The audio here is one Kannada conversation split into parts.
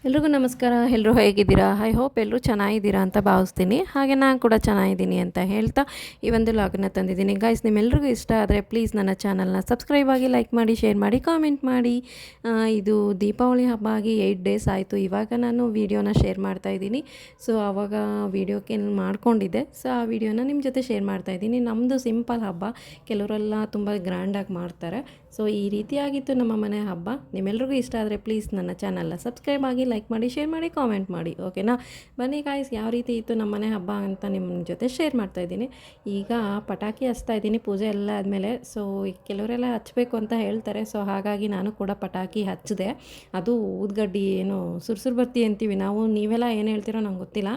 ಎಲ್ರಿಗೂ ನಮಸ್ಕಾರ. ಎಲ್ಲರೂ ಹೇಗಿದ್ದೀರಾ? ಐ ಹೋಪ್ ಎಲ್ಲರೂ ಚೆನ್ನಾಗಿದ್ದೀರಾ ಅಂತ ಭಾವಿಸ್ತೀನಿ. ಹಾಗೆ ನಾನು ಕೂಡ ಚೆನ್ನಾಗಿದ್ದೀನಿ ಅಂತ ಹೇಳ್ತಾ ಈ ಒಂದು ಲಾಗನ್ನ ತಂದಿದ್ದೀನಿ. ಗೈಸ್, ನಿಮ್ಮೆಲ್ರಿಗೂ ಇಷ್ಟ ಆದರೆ ಪ್ಲೀಸ್ ನನ್ನ ಚಾನಲ್ನ ಸಬ್ಸ್ಕ್ರೈಬ್ ಆಗಿ, ಲೈಕ್ ಮಾಡಿ, ಶೇರ್ ಮಾಡಿ, ಕಾಮೆಂಟ್ ಮಾಡಿ. ಇದು ದೀಪಾವಳಿ ಹಬ್ಬ ಆಗಿ 8 ಡೇಸ್ ಆಯಿತು. ಇವಾಗ ನಾನು ವೀಡಿಯೋನ ಶೇರ್ ಮಾಡ್ತಾಯಿದ್ದೀನಿ. ಸೊ ಆವಾಗ ವೀಡಿಯೋಕ್ಕೆ ಮಾಡ್ಕೊಂಡಿದ್ದೆ. ಸೊ ಆ ವಿಡಿಯೋನ ನಿಮ್ಮ ಜೊತೆ ಶೇರ್ ಮಾಡ್ತಾಯಿದ್ದೀನಿ. ನಮ್ಮದು ಸಿಂಪಲ್ ಹಬ್ಬ, ಕೆಲವರೆಲ್ಲ ತುಂಬ ಗ್ರ್ಯಾಂಡಾಗಿ ಮಾಡ್ತಾರೆ. ಸೊ ಈ ರೀತಿಯಾಗಿತ್ತು ನಮ್ಮ ಮನೆ ಹಬ್ಬ. ನಿಮ್ಮೆಲ್ರಿಗೂ ಇಷ್ಟ ಆದರೆ ಪ್ಲೀಸ್ ನನ್ನ ಚಾನಲ್ನ ಸಬ್ಸ್ಕ್ರೈಬ್ ಆಗಿ, ಲೈಕ್ ಮಾಡಿ, ಶೇರ್ ಮಾಡಿ, ಕಾಮೆಂಟ್ ಮಾಡಿ. ಓಕೆನಾ? ಬನ್ನಿ ಗಾಯ್ಸ್, ಯಾವ ರೀತಿ ಇತ್ತು ನಮ್ಮ ಮನೆ ಹಬ್ಬ ಅಂತ ನಿಮ್ಮ ಜೊತೆ ಶೇರ್ ಮಾಡ್ತಾಯಿದ್ದೀನಿ. ಈಗ ಪಟಾಕಿ ಹಚ್ತಾ ಇದ್ದೀನಿ ಪೂಜೆ ಎಲ್ಲ ಆದಮೇಲೆ. ಸೊ ಕೆಲವರೆಲ್ಲ ಹಚ್ಚಬೇಕು ಅಂತ ಹೇಳ್ತಾರೆ. ಸೊ ಹಾಗಾಗಿ ನಾನು ಕೂಡ ಪಟಾಕಿ ಹಚ್ಚಿದೆ. ಅದು ಊದ್ಗಡ್ಡಿ ಏನು ಸುರ್ಸುರು ಬತ್ತಿ ಅಂತೀವಿ ನಾವು, ನೀವೆಲ್ಲ ಏನು ಹೇಳ್ತೀರೋ ನಂಗೆ ಗೊತ್ತಿಲ್ಲ.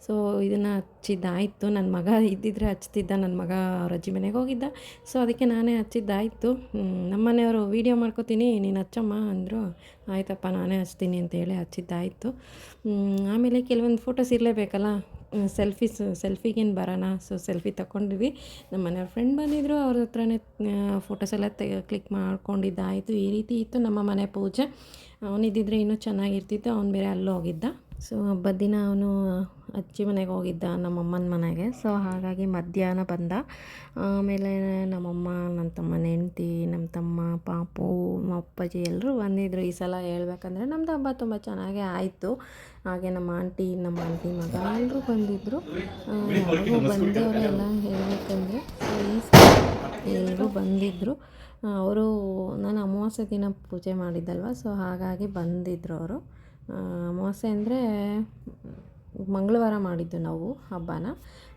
ಸೊ ಇದನ್ನು ಹಚ್ಚಿದ್ದಾಯಿತು. ನನ್ನ ಮಗ ಇದ್ದಿದ್ರೆ ಹಚ್ತಿದ್ದ. ನನ್ನ ಮಗ ಅವ್ರ ಅಜ್ಜಿ ಮನೆಗೆ ಹೋಗಿದ್ದ. ಸೊ ಅದಕ್ಕೆ ನಾನೇ ಹಚ್ಚಿದ್ದಾಯಿತು. ನಮ್ಮ ಮನೆಯವರು ವೀಡಿಯೋ ಮಾಡ್ಕೋತೀನಿ, ನೀನು ಹಚ್ಚಮ್ಮ ಅಂದರು. ಆಯ್ತಪ್ಪ ನಾನೇ ಹಚ್ತೀನಿ ಅಂತೇಳಿ ಹಚ್ಚಿದ್ದಾಯಿತು. ಆಮೇಲೆ ಕೆಲವೊಂದು ಫೋಟೋಸ್ ಇರಲೇಬೇಕಲ್ಲ, ಸೆಲ್ಫಿಗೇನು ಬರೋಣ. ಸೊ ಸೆಲ್ಫಿ ತಗೊಂಡ್ವಿ. ನಮ್ಮ ಮನೆಯವ್ರ ಫ್ರೆಂಡ್ ಬಂದಿದ್ದರು, ಅವ್ರ ಹತ್ರನೇ ಫೋಟೋಸ್ ಎಲ್ಲ ಕ್ಲಿಕ್ ಮಾಡ್ಕೊಂಡಿದ್ದಾಯಿತು. ಈ ರೀತಿ ಇತ್ತು ನಮ್ಮ ಮನೆ ಪೂಜೆ. ಅವನಿದ್ದಿದ್ರೆ ಇನ್ನೂ ಚೆನ್ನಾಗಿರ್ತಿತ್ತು. ಅವನು ಬೇರೆ ಅಲ್ಲೂ ಹೋಗಿದ್ದ. ಸೊ ಹಬ್ಬದ ದಿನ ಅವನು ಅಜ್ಜಿ ಮನೆಗೆ ಹೋಗಿದ್ದ, ನಮ್ಮಮ್ಮನ ಮನೆಗೆ. ಸೊ ಹಾಗಾಗಿ ಮಧ್ಯಾಹ್ನ ಬಂದ. ಆಮೇಲೆ ನಮ್ಮಮ್ಮ, ನನ್ನ ತಮ್ಮನ ಹೆಂಡ್ತಿ, ನಮ್ಮ ತಮ್ಮ, ಪಾಪು, ನಮ್ಮ ಅಪ್ಪಾಜಿ ಎಲ್ಲರೂ ಬಂದಿದ್ದರು. ಈ ಸಲ ಹೇಳ್ಬೇಕಂದ್ರೆ ನಮ್ಮದು ಹಬ್ಬ ತುಂಬ ಚೆನ್ನಾಗೇ ಆಯಿತು. ಹಾಗೆ ನಮ್ಮ ಆಂಟಿ ಮಗ ಎಲ್ಲರೂ ಬಂದಿದ್ದರು. ಯಾರಿಗೂ ಬಂದವರೆಲ್ಲ ಹೇಳಬೇಕಂದ್ರೆ ಎಲ್ಲರೂ ಬಂದಿದ್ದರು. ಅವರು ನಾನು ಅಮಾವಾಸ್ಯೆ ದಿನ ಪೂಜೆ ಮಾಡಿದ್ದಲ್ವ, ಸೊ ಹಾಗಾಗಿ ಬಂದಿದ್ದರು ಅವರು. ಅಮಾವಾಸ್ಯೆ ಅಂದರೆ ಮಂಗಳವಾರ ಮಾಡಿದ್ದು ನಾವು ಹಬ್ಬನ.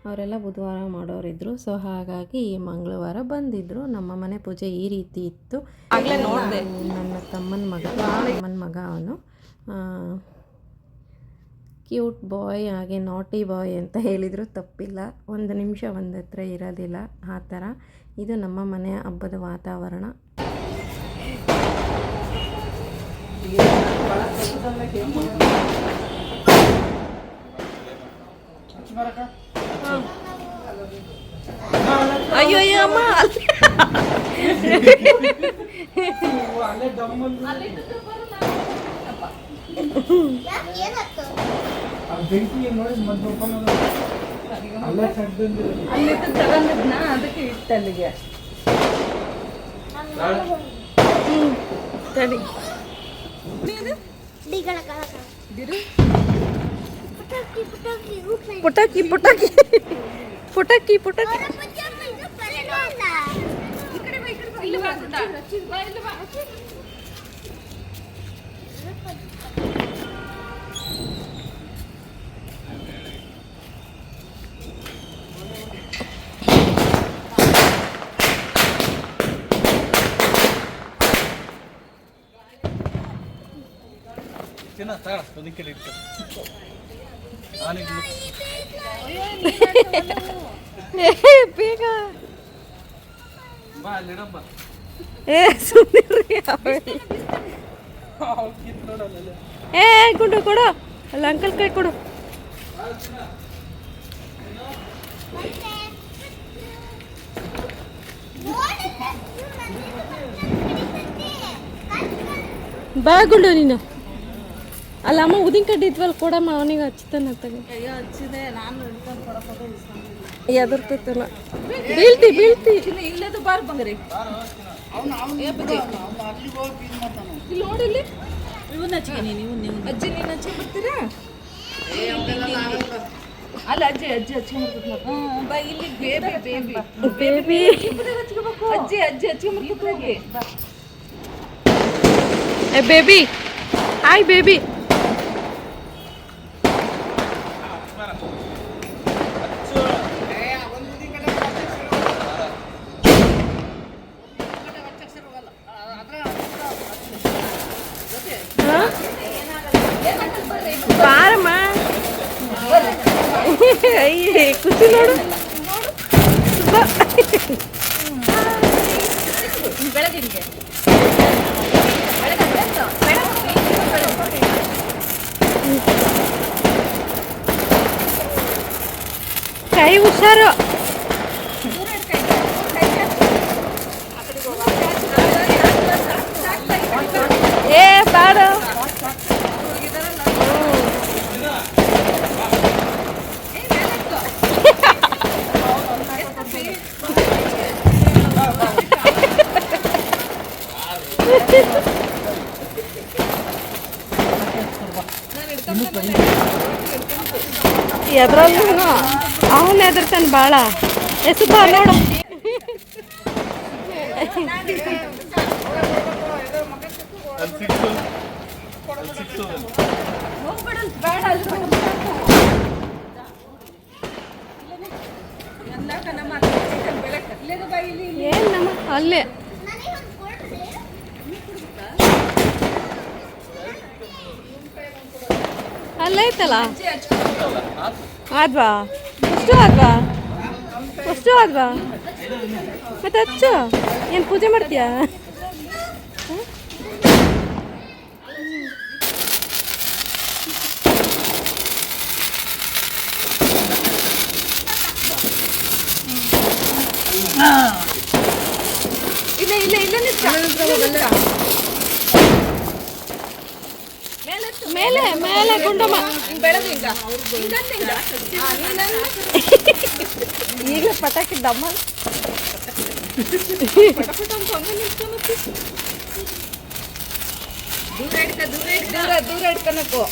ಅವರೆಲ್ಲ ಬುಧವಾರ ಮಾಡೋರಿದ್ದರು. ಸೊ ಹಾಗಾಗಿ ಮಂಗಳವಾರ ಬಂದಿದ್ದರು. ನಮ್ಮ ಮನೆ ಪೂಜೆ ಈ ರೀತಿ ಇತ್ತು. ನನ್ನ ತಮ್ಮನ ಮಗ ಅವನು ಕ್ಯೂಟ್ ಬಾಯ್, ಹಾಗೆ ನಾಟಿ ಬಾಯ್ ಅಂತ ಹೇಳಿದರು ತಪ್ಪಿಲ್ಲ. ಒಂದು ನಿಮಿಷ ಒಂದು ಹತ್ರ ಇರೋದಿಲ್ಲ ಆ ಥರ. ಇದು ನಮ್ಮ ಮನೆಯ ಹಬ್ಬದ ವಾತಾವರಣ. ಅಯ್ಯೋ ಅಮ್ಮ, ಅದಕ್ಕೆ ಇಟ್ಟಲ್ಲಿಗೆ ತಡಿ. ಪುಟಾಕಿ ಪುಟಾಕಿ ಪುಟಾಕಿ ಪುಟಾಕಿ ಬೇಗ ಗುಂಡು ಕೊಡು, ಅಲ್ಲ ಅಂಕಲ್ ಕೈ ಕೊಡು. ಬಾ ಗುಂಡು ನೀನು. ಅಲ್ಲ ಅಮ್ಮ ಉದಿನ ಕಡ್ಡಿ ಇದ್ವಲ್ಲ, ಕೊಡಮ್ಮ ಅವನಿಗೆ ಹಚ್ತಾನ ಹಚ್ಚಿದೆ. ನಾನು ಎದರ್ತೈತಲ್ಲ, ಬೀಳ್ತಿ ಇಲ್ಲದು ಬಾರ್ ಬಂಗ್ರಿ. ಇಲ್ಲಿ ನೋಡಿಲ್ಲಿ ಇವನ್ನ ಹಚ್ಚಿಗೆ ನೀವು ಅಜ್ಜಿ, ನೀನು ಹಚ್ಚಿ ಬರ್ತೀರಾ? ಅಲ್ಲ ಅಜ್ಜಿ ಹಚ್ಕೊಂಡ್ಬರ್ತದೆ. ಬಾ ಇಲ್ಲಿ ಬೇಬಿ ಅಜ್ಜಿ ಹಚ್ಕೊಂಡ್ಬರ್ತದೆ. Baby, hi baby. ಬಾರಮ್ಮ, ಅಯ್ಯೇ ಖುಷಿ ನೋಡು. ಕೈ ಹುಷಾರು. ಏ ಬಾರ. ಎದ್ರಲ್ಲೂ ಅವನು ಎದುರ್ತಾನೆ ಭಾಳ ಎಸುಪ ನೋಡು. ಏನ್ ನಮ್ಮ ಅಲ್ಲೇ ಅಲ್ಲೇ ಐತಲ್ಲ. ಆದ್ವಾ ಅಷ್ಟು ಆದ್ವಾ ಮತ್ತೆ ಹಚ್ಚು. ಏನು ಪೂಜೆ ಮಾಡ್ತೀಯಾ? ಮೇಲೆ ಮೇಲೆ ಗುಂಡಮ್ಮ ಈಗ ಪಟಾಕಿ ದಮ್ಮ ದೂರ ಇಟ್ಕೊಳಕು.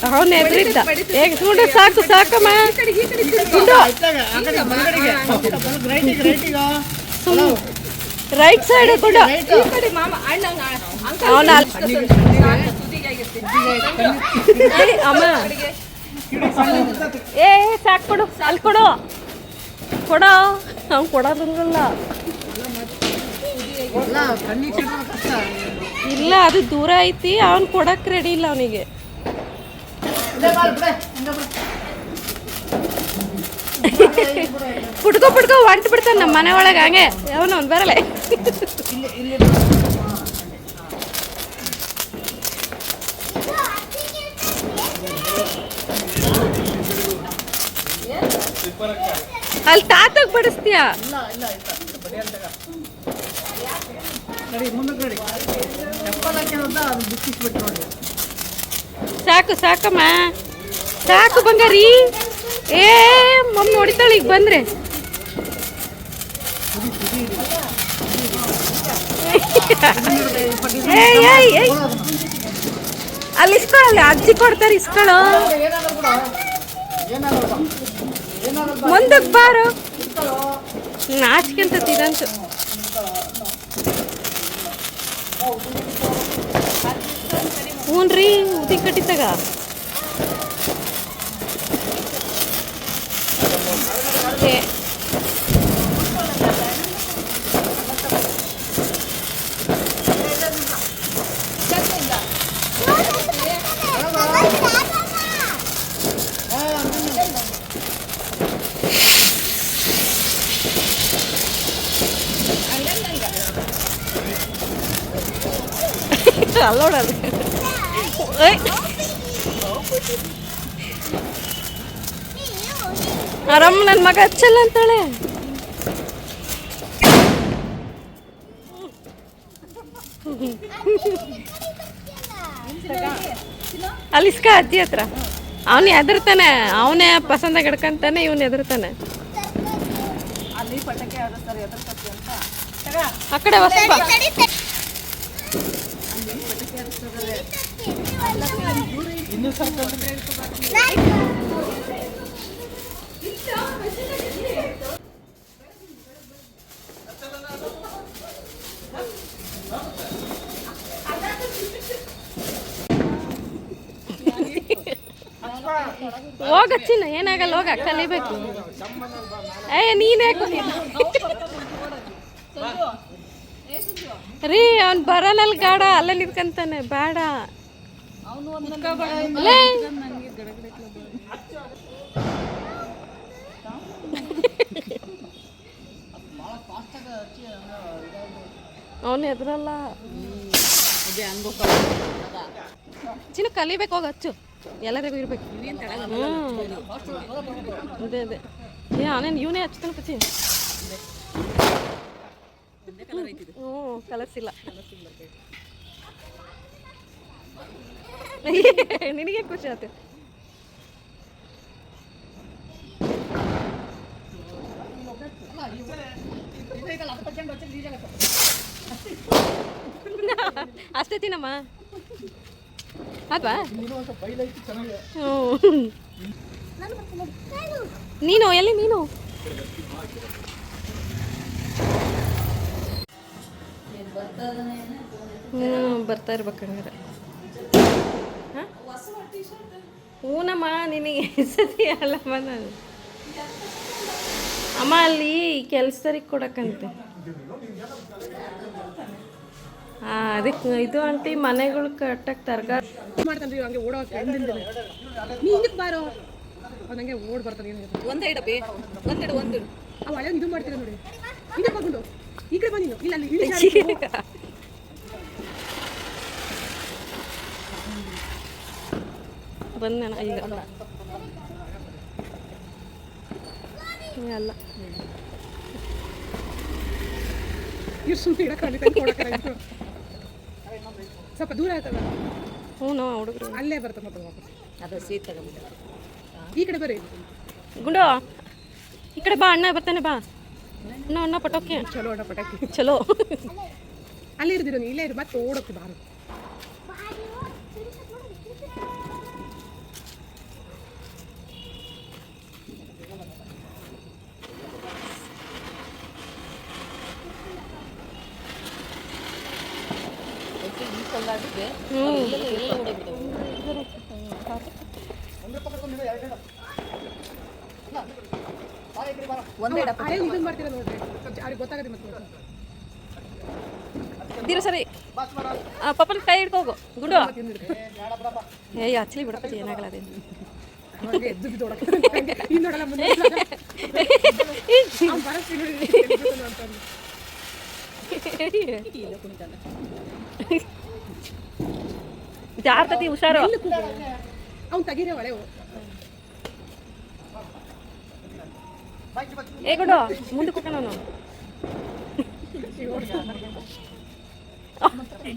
ಅವನು ಎದುರಿದ್ದ ಹೇಗೆ ಸುಂಡ್ರೆ ಸಾಕು ಸಾಕಮ್ಮ. ರೈಟ್ ಸೈಡ್ ಕೂಡ ಅವನ ಅಮ್ಮ ಏ ಸಾಕು ಕೊಡು ಅಲ್ಲಿ ಕೊಡು ಅವ್ನು ಕೊಡೋದಿಲ್ಲ. ಇಲ್ಲ ಅದು ದೂರ ಐತಿ, ಅವನು ಕೊಡಕ್ಕೆ ರೆಡಿ ಇಲ್ಲ ಅವನಿಗೆ. ಪುಟ್ಕೋ ಹೊಂಟು ಬಿಡ್ತಾನೆ ನಮ್ಮ ಮನೆ ಒಳಗೆ ಹಂಗೆ. ಅವನು ಅವ್ನು ಬರಲ್ಲ. ಅಲ್ಲಿ ತಾತಕ್ಕೆ ಬಡಿಸ್ತೀಯ? ಸಾಕು ಸಾಕಮ್ಮ ಸಾಕು ಬಂಗಾರಿ. ಏ ಮಮ್ಮಿ ಹೊಡಿತಾಳೆ ಈಗ ಬಂದ್ರೆ. ಅಲ್ಲಿ ಇಸ್ಕೊಳ್ಳಿ, ಅಜ್ಜಿ ಕೊಡ್ತಾರೆ ಇಸ್ಕೊಳ್ಳೋ. ಮುಂದಕ್ಕೆ ಬಾರು. ನಾಚಿಕೆ ಅಂತ ಇದಂತು. ಹ್ಞೂ ರೀ ಉದಿ ಕಟ್ಟಿತಾಗ ಅಲ್ಲೋಡಲ್ಲ. ಆರಾಮ್ ನನ್ನ ಮಗ ಹಚ್ಚಲ್ಲ ಅಂತಾಳೆ. ಅಲ್ಲಿಸ್ಕ ಅಜ್ಜಿ ಹತ್ರ. ಅವನು ಎದುರ್ತಾನೆ, ಅವನೇ ಪಸಂದಾಗ ಹಿಡ್ಕಂತಾನೆ, ಇವನು ಎದುರ್ತಾನೆ. ಆ ಕಡೆ ಹೊಸಬ ಹೋಗಚ್ಚಿನ ಏನಾಗಲ್ಲ, ಹೋಗ ಕಲಿಬೇಕು. ನೀನೇ ರೀ ಅವ್ನು ಬರೋನಲ್ ಗಾಡ ಅಲ್ಲೇ ನಿಂತ್ಕಂತಾನೆ. ಬೇಡ ಅವನು ಎದ್ರಲ್ಲ. ಚಿನ್ನ ಕಲಿಬೇಕು, ಹೋಗ ಹಚ್ಚು. ಎಲ್ಲರಿಗೂ ಇರ್ಬೇಕು. ಅದೇ ಅದೇ ಅವನೇನು ಇವನೇ ಹಚ್ತಾನೆ ಪಚ್ಚಿ. ಹ್ಞೂ ಕಲರ್ಸ್ ಇಲ್ಲ. ನಿನಗೆ ಖುಷಿ ಆಯ್ತು. ಅಷ್ಟೇ ತಿನ್ನಮ್ಮ ಅಲ್ವಾ ನೀನು ಎಲ್ಲಿ ನೀನು ಬರ್ತಾ ಇರ್ಬೇಕಂಗಾರೆ ಹೂನಮ್ಮ ನಿನಗೆ ಸತಿ ಅಲ್ಲಮ್ಮ ನಾನು ಅಮ್ಮ ಅಲ್ಲಿ ಕೆಲ್ಸದವ್ರಿಗೆ ಕೊಡಕ್ಕಂತೆ ಅದಕ್ಕೆ ಇದು ಆಂಟಿ ಮನೆಗಳು ಕಟ್ಟಕ್ಕೆ ತರಕಾರಿ ಮಾಡ್ತಾನ್ರಿ ಹಂಗೆ ಓಡೋಕೆ ನೀ ಹಿಂದಕ್ಕೆ ಬಾರೋ ಅವನಂಗೆ ಓಡ್ ಬರ್ತಾನೆ ಒಂದೇ ಇಡಬಿ ಒಂದಿಡು ಒಂದು ಅವ ಹಳೆ ಇದು ಮಾಡ್ತೀರ ನೋಡಿ ಹಿಂದೆ ಬಂದು ಈ ಕಡೆ ಬಂದಿದ್ದು ಇಲ್ಲ ಅಲ್ಲಿ ಬಂದ ಈಗ ಅಲ್ಲ ಇಷ್ಟು ಸುಮ್ಮನೆ ಇಡಕ್ಕೆ ಸ್ವಲ್ಪ ದೂರ ಆಯ್ತಲ್ಲ ಹ್ಞೂ ಹುಡುಗರು ಅಲ್ಲೇ ಬರ್ತಾರೆ ಮತ್ತೆ ವಾಪಸ್ ಅದು ಸೀಟ್ ತಗೊಂಡ್ಬಿಟ್ಟು ಈ ಕಡೆ ಬರ್ರಿ ಗುಂಡು ಈ ಕಡೆ ಬಾ ಅಣ್ಣ ಬರ್ತಾನೆ ಬಾ ಅಣ್ಣ ಪಟಾಕಿ ಚಲೋ ಅಣ್ಣ ಪಟಾಕಿ ಚಲೋ ಅಲ್ಲಿ ಇರ್ದಿರೋ ಇಲ್ಲೇ ಇರು ಮತ್ತೆ ಓಡೋಕೆ ಬಾರು ಇದನ್ನ ಮಾಡ್ತೀರಾ ನೋಡ್ರಿ ಅವ್ರಿಗೆ ಗೊತ್ತಾಗತ್ತೆ ಮತ್ತೆ ಇದ್ದೀರ ಸರಿ ಪಪ್ಪನ ಕೈ ಹಿಡ್ಕೋಗು ಗುಂಡು ಏಯ್ ಆಕ್ಚುಲಿ ಬಿಡಪ್ಪ ಏನಾಗಲ್ಲ ಅದೇನು ಎದ್ದು ನೋಡಲ್ಲ ಮುಂದೆ ಜಾರ್ತತಿ ಹುಷಾರು ಅವ್ನು ತೆಗೀರಿ ಒಳೆ ಏ ಗುಂಡು ಮುಂದೆ ಕೂತ್ಕೊಂಡು ನಾವು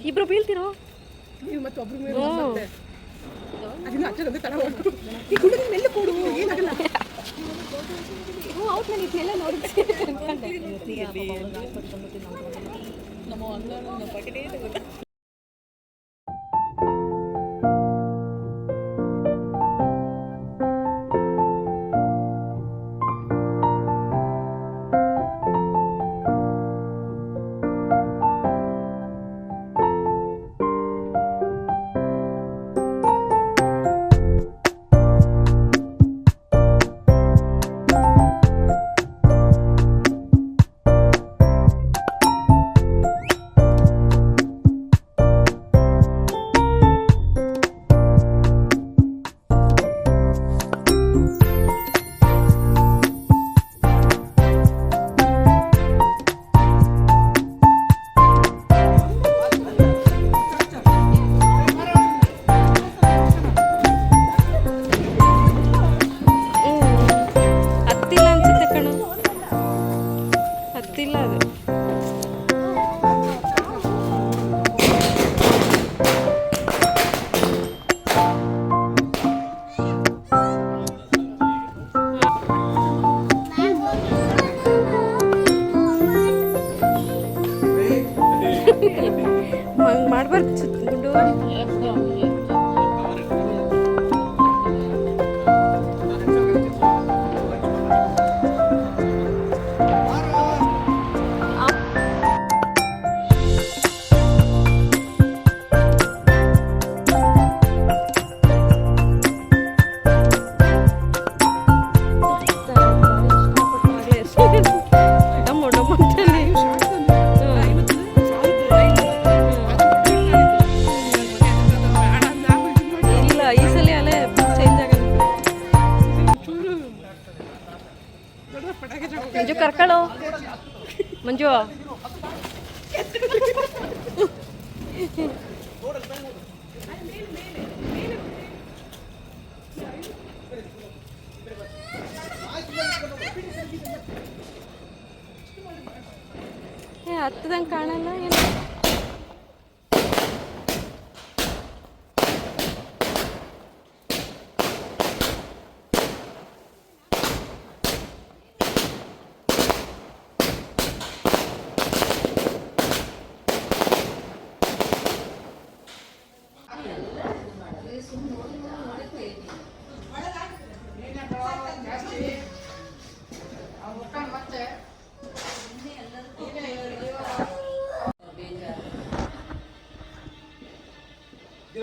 ಇಬ್ರು ಬೀಳ್ತಿರೋ ನೀವು ಮತ್ತೆ ಒಬ್ರು ಮೇಲೆ ಅದನ್ನ ಹಚ್ಚದಂತೆ ತರ ಹೋಗ್ತು ಈ ಗುಂಡಿನ ಮೇಲೆ ಕೊಡು ಏನಾಗಲ್ಲ ಹೌದು ನಾನು ಇದನ್ನೆಲ್ಲ ನೋಡಿದ್ದೆ ಮಾಡಬಾರ್ದು ಗುಂಡು ಮಂಜು ಕರ್ಕಳು ಮಂಜು ಹತ್ತದಂಗೆ ಕಾಣಲ್ಲ ಏನು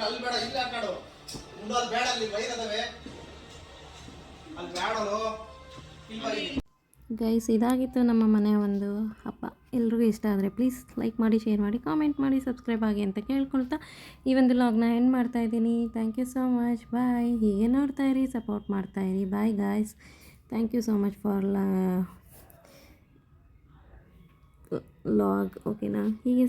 ಅಲ್ಲಿ ಬೇಡ ಇಲ್ಲಿ ಆಟಾಡು ಮುಂದೆ ಅಲ್ಲಿ ಬೇಡ ಅಲ್ಲಿ ವೈರ್ ಅದಾವೆ ಅಲ್ಲಿ ಬೇಡಲು ಇಲ್ಲಿ ಗೈಸ್ ಇದಾಗಿತ್ತು ನಮ್ಮ ಮನೆಯ ಒಂದು ಹಬ್ಬ. ಎಲ್ರಿಗೂ ಇಷ್ಟ ಆದರೆ ಪ್ಲೀಸ್ ಲೈಕ್ ಮಾಡಿ, ಶೇರ್ ಮಾಡಿ, ಕಾಮೆಂಟ್ ಮಾಡಿ, ಸಬ್ಸ್ಕ್ರೈಬ್ ಆಗಿ ಅಂತ ಕೇಳ್ಕೊಳ್ತಾ ಈ ಒಂದು ಲಾಗ್ನ ಎಂಡ್ ಮಾಡ್ತಾಯಿದ್ದೀನಿ. Thank you so much, bye. ಹೀಗೆ ನೋಡ್ತಾಯಿರಿ, ಸಪೋರ್ಟ್ ಮಾಡ್ತಾಯಿರಿ. Bye guys, thank you so much for log. ಓಕೆನಾ? ಹೀಗೆ